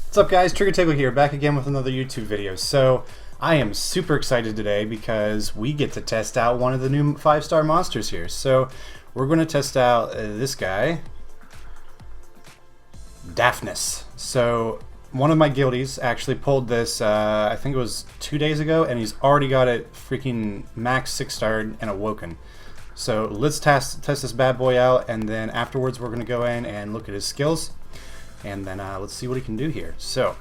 What's up guys, Trigger Table here, back again with another YouTube video. So, I am super excited today because we get to test out one of the new 5-star monsters here. So, we're going to test out this guy, Daphness. So, one of my guildies actually pulled this, I think it was 2 days ago, and he's already got it freaking max 6-star and awoken. So, let's test this bad boy out, and then afterwards we're going to go in and look at his skills. And then let's see what he can do here. So,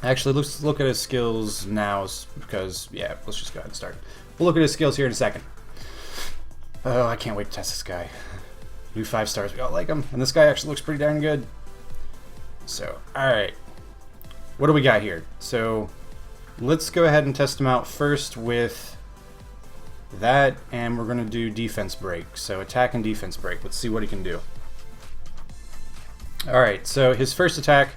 actually, let's look at his skills now because, yeah, let's just go ahead and start. We'll look at his skills here in a second. Oh, I can't wait to test this guy. New 5 stars, we all like him. And this guy actually looks pretty darn good. So, alright. What do we got here? So, let's go ahead and test him out first with that. And we're going to do defense break. So, attack and defense break. Let's see what he can do. Alright, so his first attack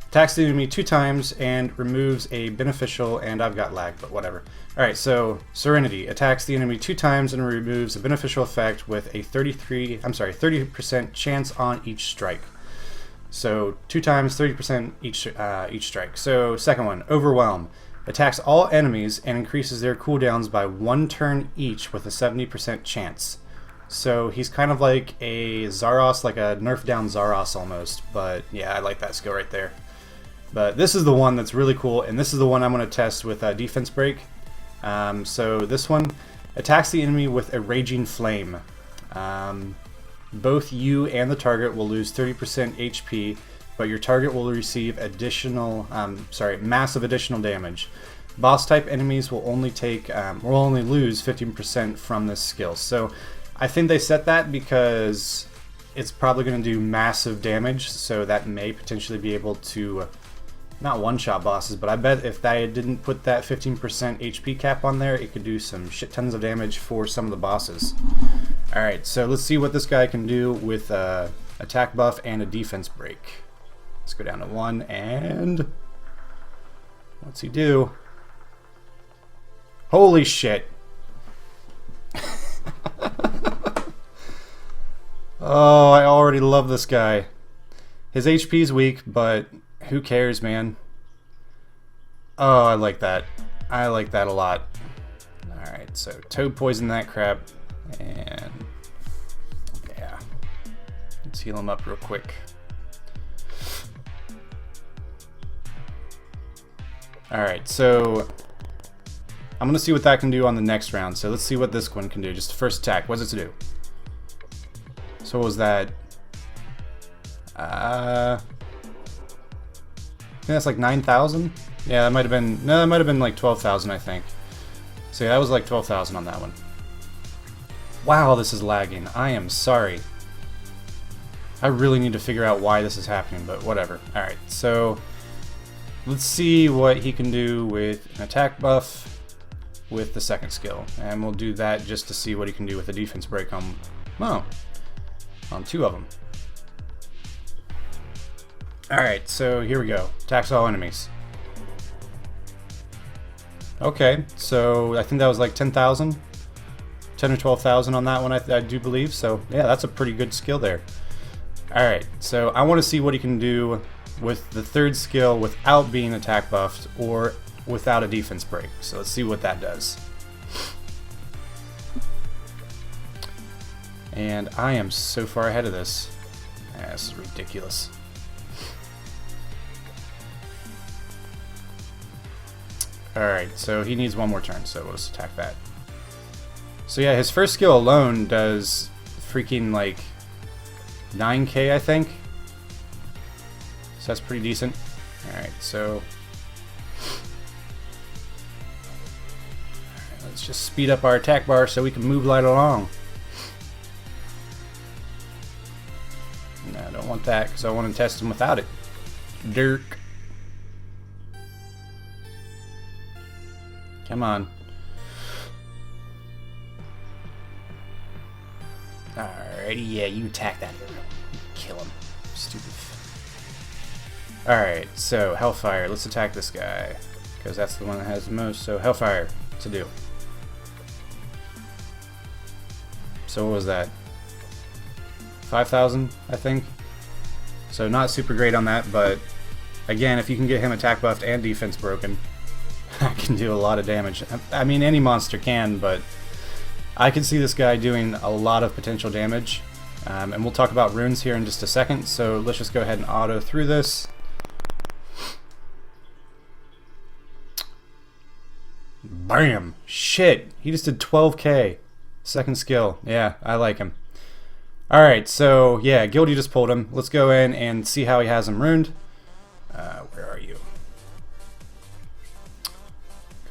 attacks the enemy 2 times and removes a beneficial, and I've got lag, but whatever. Alright, so Serenity attacks the enemy 2 times and removes a beneficial effect with a 30% chance on each strike. So 2 times, 30% each strike. So second one, Overwhelm. Attacks all enemies and increases their cooldowns by 1 turn each with a 70% chance. So he's kind of like a Zaros, like a nerfed down Zaros almost, but yeah, I like that skill right there. But this is the one that's really cool, and this is the one I'm going to test with defense break. So this one attacks the enemy with a raging flame. Both you and the target will lose 30% HP, but your target will receive additional, massive additional damage. Boss type enemies will only lose 15% from this skill. So I think they set that because it's probably going to do massive damage, so that may potentially be able to not one-shot bosses, but I bet if they didn't put that 15% HP cap on there, it could do some shit tons of damage for some of the bosses. Alright, so let's see what this guy can do with attack buff and a defense break. Let's go down to 1, and what's he do? Holy shit! Oh, I already love this guy. His HP's weak, but who cares, man? Oh, I like that. I like that a lot. Alright, so Toad poison that crap. And yeah. Let's heal him up real quick. Alright, so I'm going to see what that can do on the next round. So let's see what this one can do. Just the first attack. What does it do? So what was that? I think that's like 9,000? Yeah, that might have been, no, that might have been like 12,000, I think. So yeah, that was like 12,000 on that one. Wow, this is lagging. I am sorry. I really need to figure out why this is happening, but whatever. Alright, so let's see what he can do with an attack buff with the second skill. And we'll do that just to see what he can do with a defense break on, well, on 2 of them. Alright, so here we go. Attacks all enemies. Okay, so I think that was like 10,000. 10 or 12,000 on that one, I do believe. So yeah, that's a pretty good skill there. Alright, so I want to see what he can do with the third skill without being attack buffed or without a defense break. So let's see what that does. And I am so far ahead of this. Yeah, this is ridiculous. Alright, so he needs one more turn, so we'll just attack that. So yeah, his first skill alone does freaking like 9k, I think. So that's pretty decent. Alright, so let's just speed up our attack bar so we can move right along. No, I don't want that because I want to test him without it. Dirk. Come on. Alrighty, yeah, you attack that hero. Kill him. Stupid. Alright, so Hellfire. Let's attack this guy. Because that's the one that has the most. So Hellfire to do. So what was that? 5,000, I think. So not super great on that, but again, if you can get him attack buffed and defense broken, I can do a lot of damage. I mean, any monster can, but I can see this guy doing a lot of potential damage. And we'll talk about runes here in just a second, so let's just go ahead and auto through this. Bam! Shit! He just did 12k. Second skill. Yeah, I like him. Alright, so yeah, Guilty just pulled him. Let's go in and see how he has him ruined. Where are you?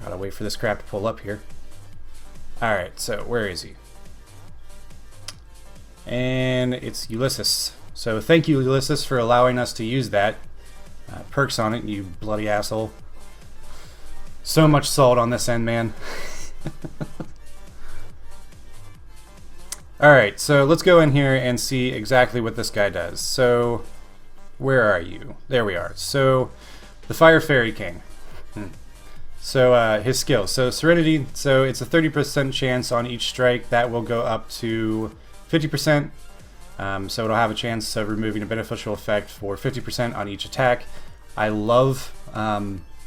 Gotta wait for this crap to pull up here. Alright, so where is he? And it's Ulysses. So thank you, Ulysses, for allowing us to use that. Perks on it, you bloody asshole. So much salt on this end, man. Alright, so let's go in here and see exactly what this guy does. So, where are you? There we are. So, the Fire Fairy King. So, his skill. So, Serenity, so it's a 30% chance on each strike. That will go up to 50%. So, it'll have a chance of removing a beneficial effect for 50% on each attack. I love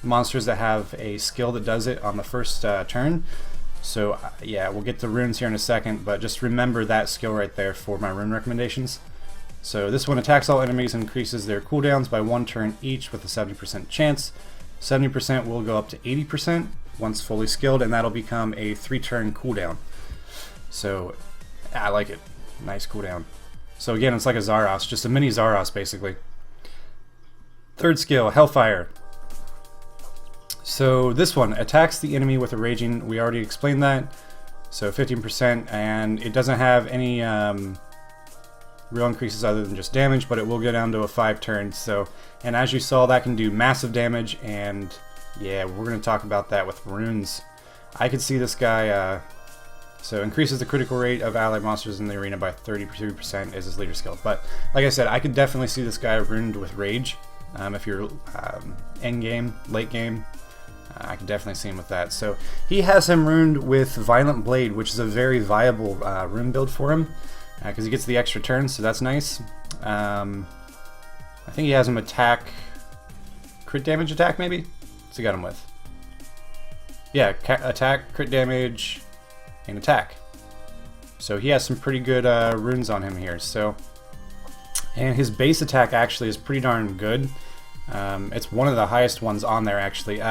monsters that have a skill that does it on the first turn. So yeah, we'll get to runes here in a second, but just remember that skill right there for my rune recommendations. So this one attacks all enemies and increases their cooldowns by 1 turn each with a 70% chance. 70% will go up to 80% once fully skilled, and that'll become a 3-turn cooldown. So I like it. Nice cooldown. So again, it's like a Zaros, just a mini Zaros basically. Third skill, Hellfire. So this one attacks the enemy with a raging. We already explained that. So 15%, and it doesn't have any real increases other than just damage, but it will go down to a 5 turns. So, and as you saw, that can do massive damage, and yeah, we're going to talk about that with runes. I could see this guy. So increases the critical rate of allied monsters in the arena by 33% is his leader skill. But like I said, I could definitely see this guy runed with rage. If you're end game, late game. I can definitely see him with that. So he has him runed with Violent Blade, which is a very viable rune build for him, because he gets the extra turns, so that's nice. I think he has him attack, crit damage attack maybe? What's he got him with? Yeah, attack, crit damage, and attack. So he has some pretty good runes on him here. So, and his base attack actually is pretty darn good. It's one of the highest ones on there actually.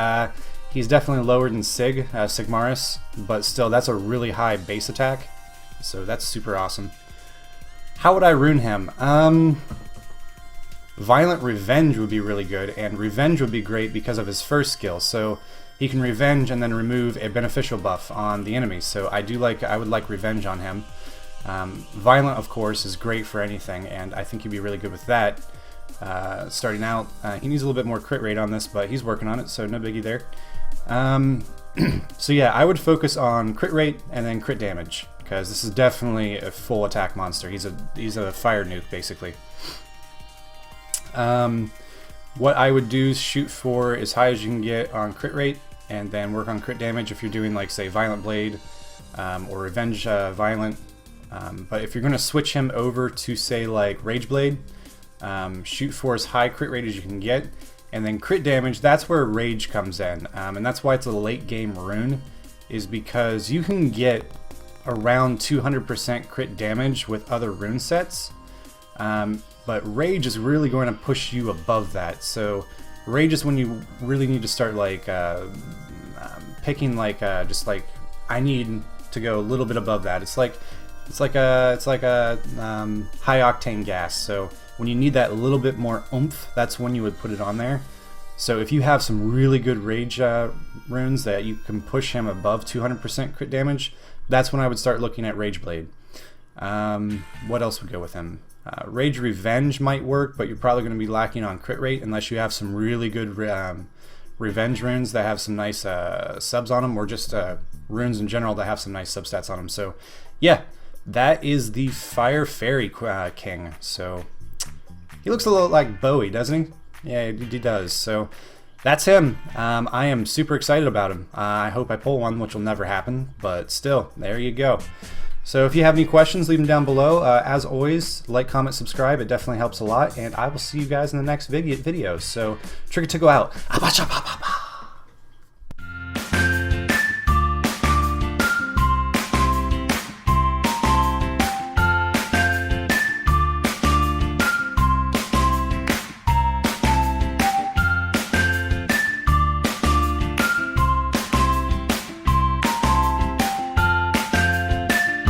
He's definitely lower than Sigmaris, but still that's a really high base attack, so that's super awesome. How would I rune him? Violent Revenge would be really good, and Revenge would be great because of his first skill. So he can Revenge and then remove a beneficial buff on the enemy. So I would like Revenge on him. Violent, of course, is great for anything, and I think he'd be really good with that. Starting out, he needs a little bit more crit rate on this, but he's working on it, so no biggie there. So yeah, I would focus on crit rate and then crit damage, because this is definitely a full attack monster. He's a fire nuke basically. What I would do is shoot for as high as you can get on crit rate, and then work on crit damage if you're doing, like, say, Violent Blade or Revenge Violent. But if you're going to switch him over to, say, like Rage Blade, shoot for as high crit rate as you can get, and then crit damage, that's where Rage comes in, and that's why it's a late game rune, is because you can get around 200% crit damage with other rune sets, but Rage is really going to push you above that. So Rage is when you really need to start, like, picking, like, just like, I need to go a little bit above that. It's like a high octane gas. So when you need that little bit more oomph, that's when you would put it on there. So if you have some really good Rage runes that you can push him above 200% crit damage, that's when I would start looking at Rage Blade. What else would go with him? Rage Revenge might work, but you're probably going to be lacking on crit rate unless you have some really good Revenge runes that have some nice subs on them, or just runes in general that have some nice substats on them. So yeah, that is the Fire Fairy King. So he looks a little like Bowie, doesn't he? Yeah, he does. So that's him. I am super excited about him. I hope I pull one, which will never happen, but still, there you go. So if you have any questions, leave them down below. As always, like, comment, subscribe. It definitely helps a lot. And I will see you guys in the next video. So Trigger to go out.